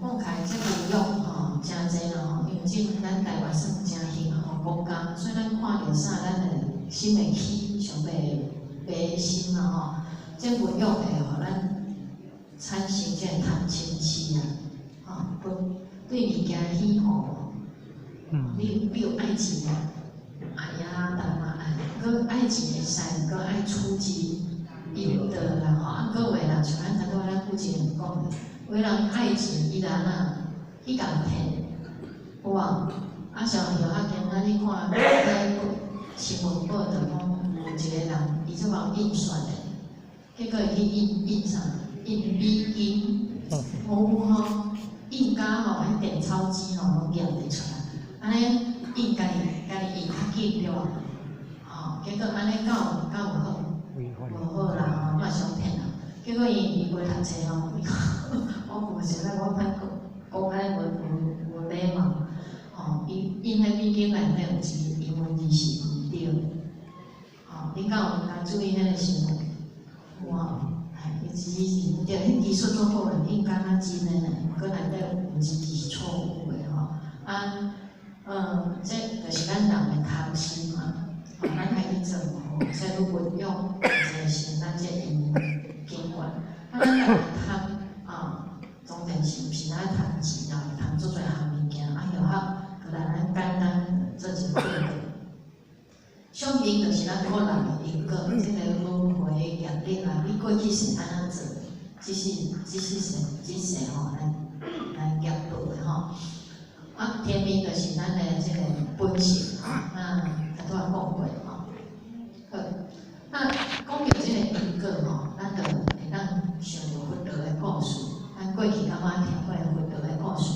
讲开这不用吼，真济啦吼，因为即咱台湾算真幸福。国家，所以咱看到啥，咱会心会起，上袂心嘛吼。这文用会互咱产生这谈亲戚啊，吼，对物件喜好，你有爱情啊，爱呀，淡嘛爱，佮爱情会使，佮爱出自因德啦吼，啊，佮有诶人像咱头拄咱父亲讲诶，有诶人爱情伊然啊，去共骗，有无？啊，像有啊，今仔日看咧新闻报道讲，有一个人伊做毛印刷的，结果伊去印啥？印美金，印甲吼，迄电钞机吼，拢验得出来。安尼印家己紧对吧？结果安尼搞有好，无好啦，嘛伤骗人。结果伊袂读册我负责我歹讲安尼无礼貌。因迄笔记内底有一个英文字是唔对。你敢有注意迄个新闻？有伊字是唔对，迄技术做好了，应该较真诶呢，搁内底有一字是错误诶这就是咱人诶贪心嘛。咱爱去做唔好，所以要运用就是咱这英文经管。咱人贪当然是毋是咱贪钱啊，贪做侪项物件，后就来咱简单做一个对个。上面就是咱个人的因果，即个轮回业力啊，你过去是安怎做，只是来业报的天命就是咱的即个本性拄仔讲过好，那讲到即个因果咱就会当想到佛陀的故事，咱过去感觉听过佛陀的故事。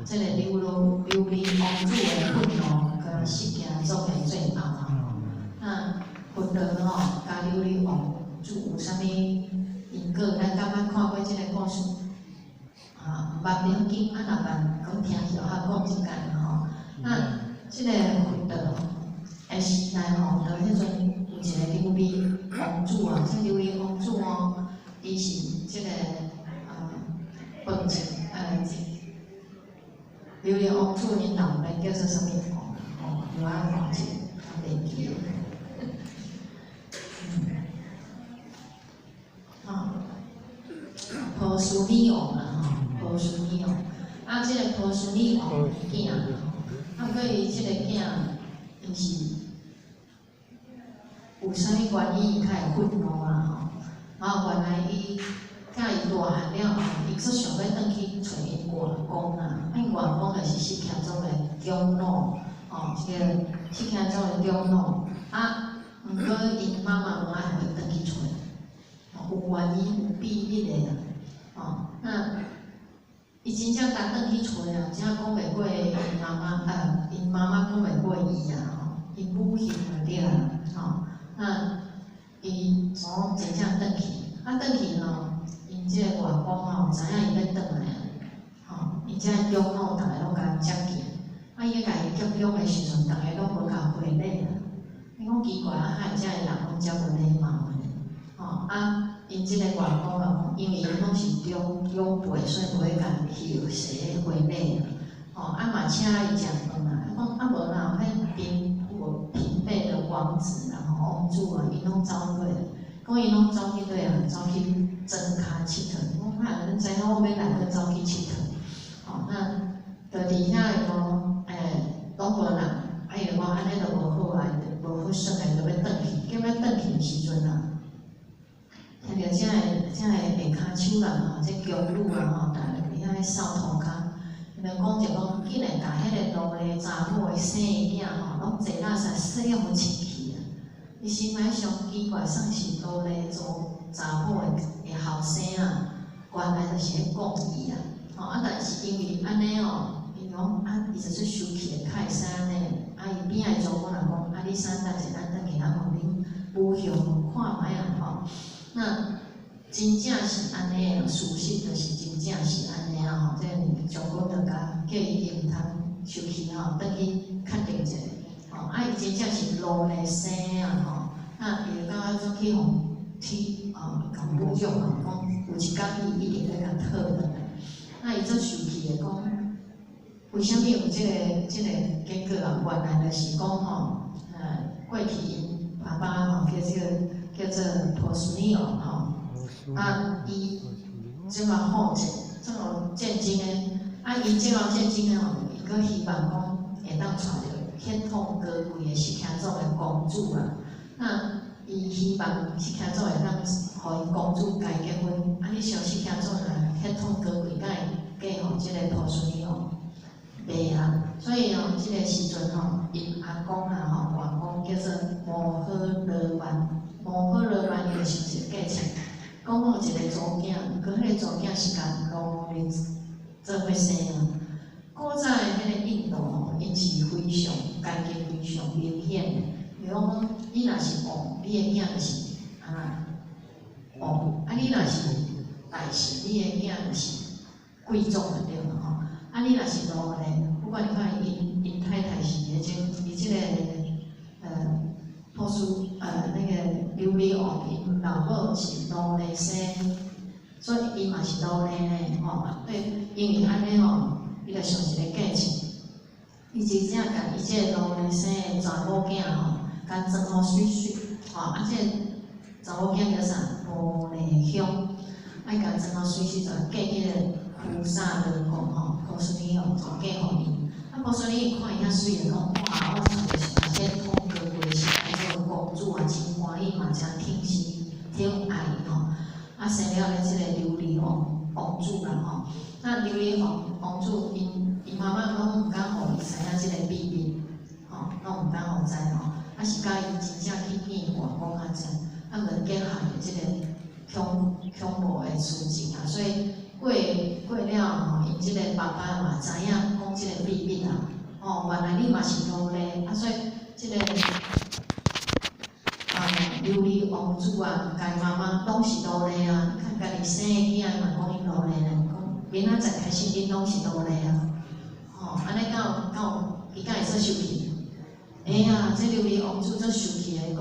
即个琉璃王子的愤怒，甲释迦做个最后佛陀甲琉璃王子有啥物因果？咱感觉看过即个故事，毋捌了紧，若捌讲听晓讲一解那即个佛陀的时代就迄阵有一个琉璃王子即琉璃王子伊是即个本质琉璃王子因老爸叫做啥物？我忘记，袂记。波斯匿王波斯匿王即个波斯匿王囝所以即个囝伊是有啥物原因伊较会愤怒原来伊甲伊大汉了后，伊佫想要转去找因外公因外公就是释迦宗的长老即个释迦宗的长老毋过因妈妈无爱互伊转去找，有原因有秘密的那伊真正担转去找真正讲袂过因妈妈讲袂过伊因母亲就对那伊从真正转去，转去因即个外公知影伊要转来因即个长老逐个拢甲伊接见，伊甲伊接奖的时阵，逐个拢无甲回礼伊讲奇怪会遮个人拢遮无礼貌因即个外公因为因拢是长辈，所以无会甲伊谢回礼嘛请伊食饭讲无啦，迄平辈的王子王子因拢走过，讲因拢走去走去真卡佚佗，讲恁知影我要来去走去佚佗，那就伫遐拢无人，伊就讲安尼就无好无好耍就要转去，叫要转去的时阵听到遮个下骹手人即宫女逐个伫遐扫涂骹，就讲竟然甲迄个路的查某的生囝拢坐垃圾洗互清气伊心内上奇怪，算是路的做查某的后生原来就是咧讲伊但是因为安尼因讲伊就是生气较会使安尼，伊边仔长官人讲你啥代志咱转去互恁母兄看卖那真正是安尼事实就是真正是安尼即长官就甲叫伊毋通生气转去确定者伊真正是路的生那伊就感觉转去互去甲母养讲有一天伊一定要甲讨回来。那伊做生气的讲，为虾米有即个结果原来就是讲过去因爸爸叫做波斯匿王伊即个好战，即个战争的伊即个战争的伊阁希望讲会当带着血统高贵的释迦宗的公主那伊希望释迦宗会当互因公主改结婚，你想释迦宗血统高贵，敢会嫁互即个波斯匿王？袂所以即个时阵因阿公外公叫做摩诃罗曼，摩诃罗曼就是一个过程，讲有一个祖囝，毋过迄个祖囝是甲农民做伙生古早的迄个印度因是非常家境非常明显的。比如讲，你若是王，你的囝就是王；你若是大士，你的囝就是贵族就对了吼。你若是奴咧，不管你看因太太是伊即个那个琉璃王，因老母是奴隶生，所以伊嘛是奴隶咧吼。对，因为安尼吼，伊就像一个继承。伊真正甲伊即个奴隶生的查某囝吼，甲装好水水吼，即个查某囝叫啥？玻璃香，甲装好水水，就嫁迄个菩萨人讲吼，婆娑尼哦，就嫁互伊。婆娑尼看伊遐水，就讲哇，我找的是那些通哥贵是爱做公主啊，真欢喜嘛，真挺心挺爱吼。生了咧即个琉璃王主啦吼。那琉璃王主因妈妈拢毋敢互伊知影即个秘密，吼，拢毋敢互知吼。是甲伊真正去变化讲较正，就结合着即个恐怖的事情啊，所以过了吼，因即个爸爸嘛知影讲即个秘密啦，原来你嘛是奴隶，所以即个琉璃王主啊，家妈妈拢是奴隶啊，你看家己生的囝嘛讲因奴隶咧，讲明仔载开始因拢是奴隶啊，安尼伊敢会说受气？呀，这琉璃王主做受气的，讲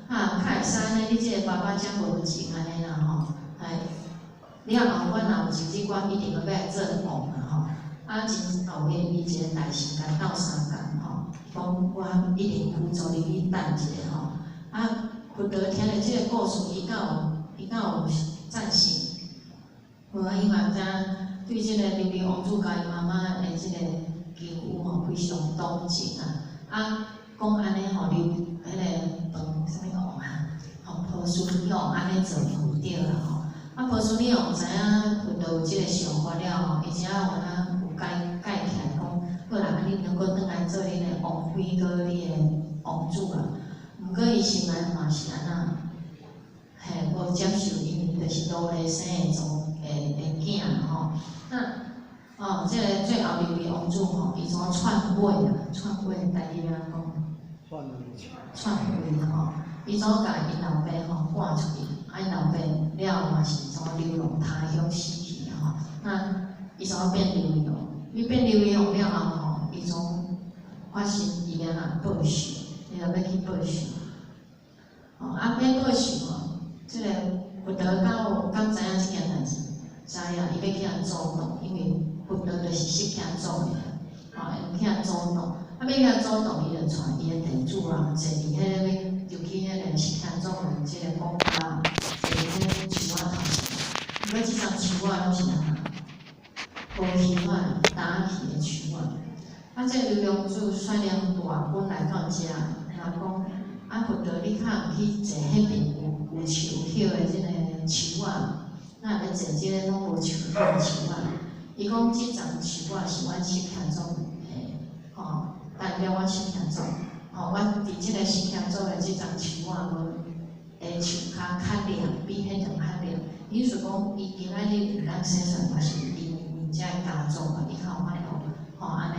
较会使安尼，你即个爸爸遮无情安尼啦吼，了后阮若有钱，即我一定要来做王啦吼。真后尾伊一个大时间斗相共吼，讲我一定辅助你等一下吼。佛陀听了即个故事，伊敢有赞成，无伊嘛知对即个琉璃王主甲伊妈妈的即个肌肤吼非常动情啊。讲安尼吼，迄个啥物王啊，婆娑尼王安尼做唔对啦吼。婆娑尼王知影佛陀有即个想法了吼，而且有改起来讲，好啦，你能够转来做恁的王妃，搁你的王主啦。毋过伊心内嘛是安那，无接受，因为就是奴隶生的囝吼。那即个最后琉璃王主吼，伊怎篡位啊？篡位台语安讲？篡位吼，伊怎甲因老爸吼赶出去？因老爸了嘛是怎流浪他乡死去吼？那伊怎变琉璃王？伊变琉璃王了后吼，伊怎发现伊要报仇？伊就要去报仇。要报仇吼，即个佛陀敢知影即件代志？知影，伊要去人主动，因为佛陀就是释迦祖的，要去人主动。要去人主动，伊就带伊的弟子啊，坐伫迄个就去迄个释迦祖的即个宫啊，坐伫迄个树仔头前。毋过即丛树仔拢是安那，无叶啊，打起的树仔。即个琉璃王主率领大军来到遮，人讲。佛陀，你较有去坐迄边有树叶的即个树仔，咱要坐即个拢无树叶的树仔。伊讲即丛树仔是阮释迦祖的，代表我释迦祖。我伫即个释迦祖的即丛树仔无树骹较凉，比迄种较凉。意思讲，伊今仔日有咱生出来，嘛是因遮的家族嘛，伊较有法度，安尼，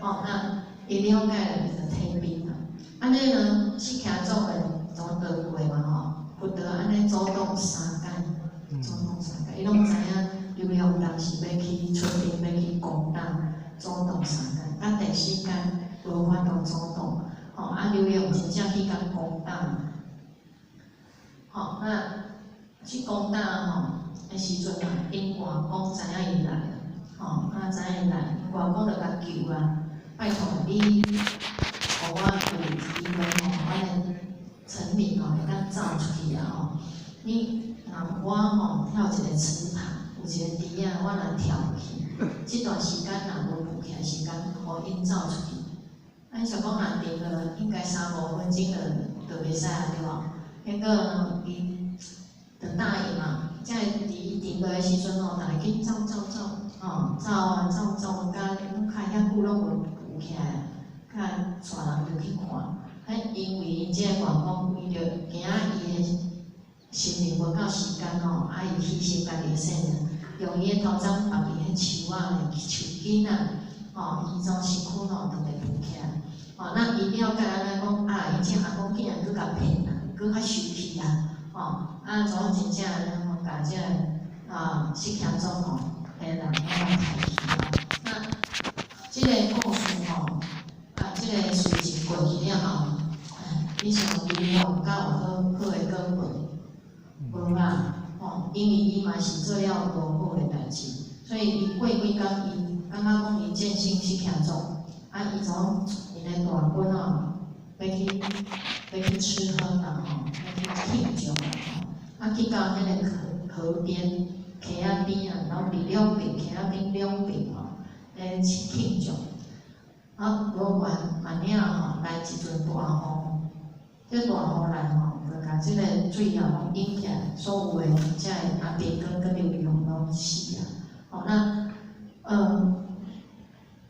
那伊了解了，伊就退兵啦。安尼呢，释迦祖的怎倒过嘛吼？佛陀安尼主动三界，伊拢知影琉璃王当时要去出兵，要去攻打，主动三界。第四界无法度主动，琉璃王真正去甲攻打。那去攻打的时阵啊，因外公知影伊来了，知影伊来，外公就甲求啊，拜托你。我有机会阮的臣民会当走出去啊你我跳一个池塘，有一个池仔，我若跳去，这段时间若无浮起来时间，互因走出去。咱想讲若定了，应该3-5分钟就袂使啊，对无？结果伊就答应嘛，才会伫伊定落的时阵大家紧走，走，甲开遐久拢无浮起来。带人就去看，因为伊即个外公为着惊伊的生命无够时间伊牺牲家己的性命，用伊的头鬃绑伫迄树仔的树根伊从身躯就会浮起来。那伊了解安尼讲伊这阿公囝佫甲骗啦，佫较受气啊，从真正甲这释迦宗诶人抬起那这个故事这个事情过去了后，你像伊甲有好诶果报，无啦，因为伊嘛是做了无好诶代志，所以伊过几工伊感觉讲伊见性释迦宗，伊从因诶大本要去吃喝啦要去庆祝啦去到迄个河边溪仔边然后伫两边溪仔边两边去庆祝。无万领来一阵大雨，这大雨来就甲这个水拢引起来，所有的遮个阿伯跟流浪拢死啊。那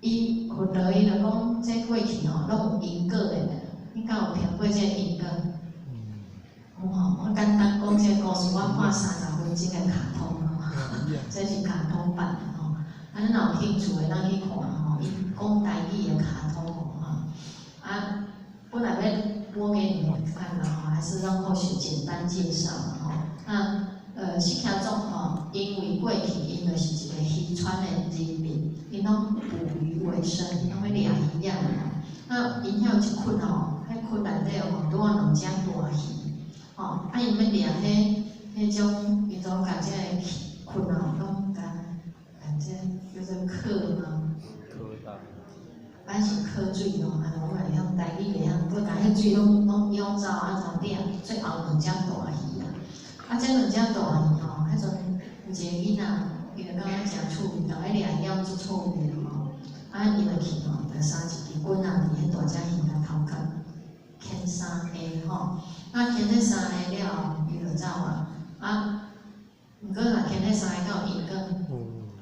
伊佛陀伊就讲，这过去拢有因果的，你敢有听过这因果？我简单讲这故事，我看30分钟的卡通这是卡通版的恁若有兴趣的，咱去看伊讲台语的卡通本来要播给你们看的还是让后续简单介绍那释迦宗因为过去因就是一个渔船的人民，因拢捕鱼为生，因拢要掠鱼仔那因遐有一窟迄窟内底拄啊2只大鱼因要掠迄种，伊都甲这个窟拢甲这叫做壳咱是靠水我来用台语袂晓，佮甲迄水拢舀走从掠，最后2只大鱼这2只大鱼迄阵有一个囡仔，伊就感觉诚趣味，逐个掠舀足趣味伊就去就杀一支棍伫迄大只鱼头壳牵3下那牵这3下了后，伊就走毋过若牵这3下敢有因果，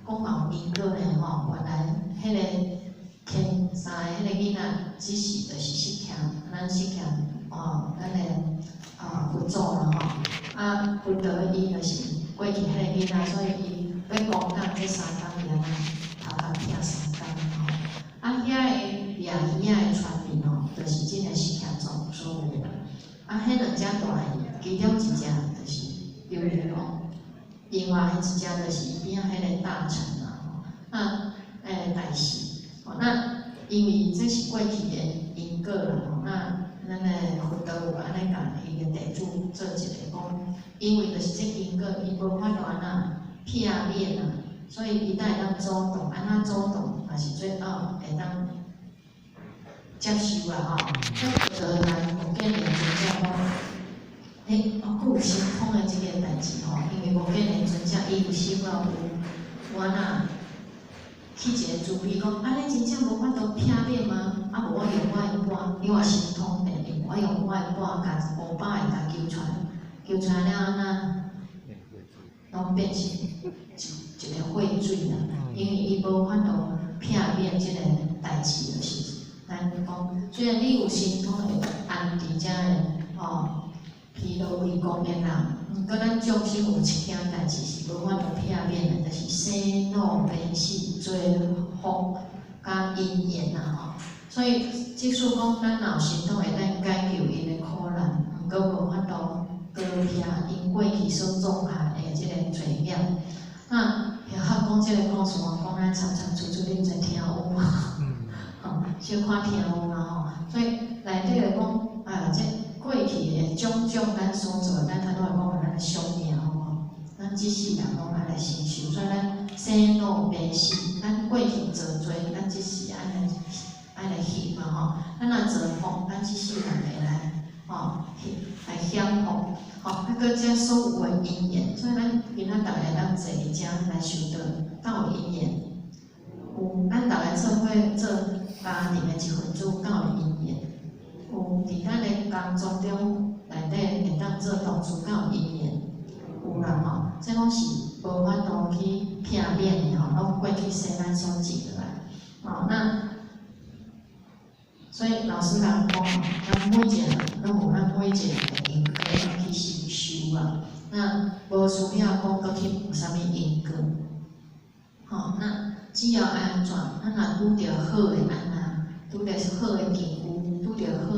讲嘛有因果呢原来迄个。牵3个迄个囡仔，只是就是释迦，咱释迦咱的佛祖啦佛陀伊就是过去迄个囡仔，所以伊要讲到这3工伊头壳劈3工遐个掠鱼仔的传人就是真个释迦宗所有的迄2只大鱼，其中1只就是流浪，另外迄1只就是伊边仔迄个大臣大士。那因为这是过去的因果啦咱的佛陀有安尼甲伊的地主做一个讲，因为就是这因果，伊无法度安那避免所以伊才会当主动，安那主动也是最后会当接受啦这佛陀来无见连尊者讲，佫有神通的这个代志因为无见连尊者伊有时有去一个主意讲，你真正无法度避免吗？无我用我的碗，你话神通地用，我用我的碗甲500个甲救出来了安那，拢变成一个废水啦。因为伊无法度避免这个代志，就是咱讲，虽然你有神通会安伫遮个疲劳为公的人，毋过咱众生有一件代志是无法度避免的，就是生老病死、罪福甲因缘所以，即使讲咱若有神通会当解救因的苦难，毋过无法度割撇因过去所种下的即个罪孽。那讲即个故事，我讲咱参参出出，恁在听有无？小看听有啦所以内底就讲这。过去的种种咱所做，咱头拄仔讲咱的伤命咱即世人拢爱来承受，所以咱生老病死，咱过去做罪，咱即世爱来翕咱若做福，咱即世人会来享福搁这所有的因缘，所以咱今仔逐个当坐伫遮来受到，敢有因缘？有，咱逐个做伙做家庭的一份子，敢有因缘？有伫咱的工作中内底会当做同事，敢有因缘？有啦这拢是无法度去避免的拢过去世咱所积落来那所以老师讲咱每一个人拢有咱每一个的因果要去收那无需要讲搁去有啥物因果吼，那只要安怎，咱若拄着好的安那，拄着好的境遇，拄着好。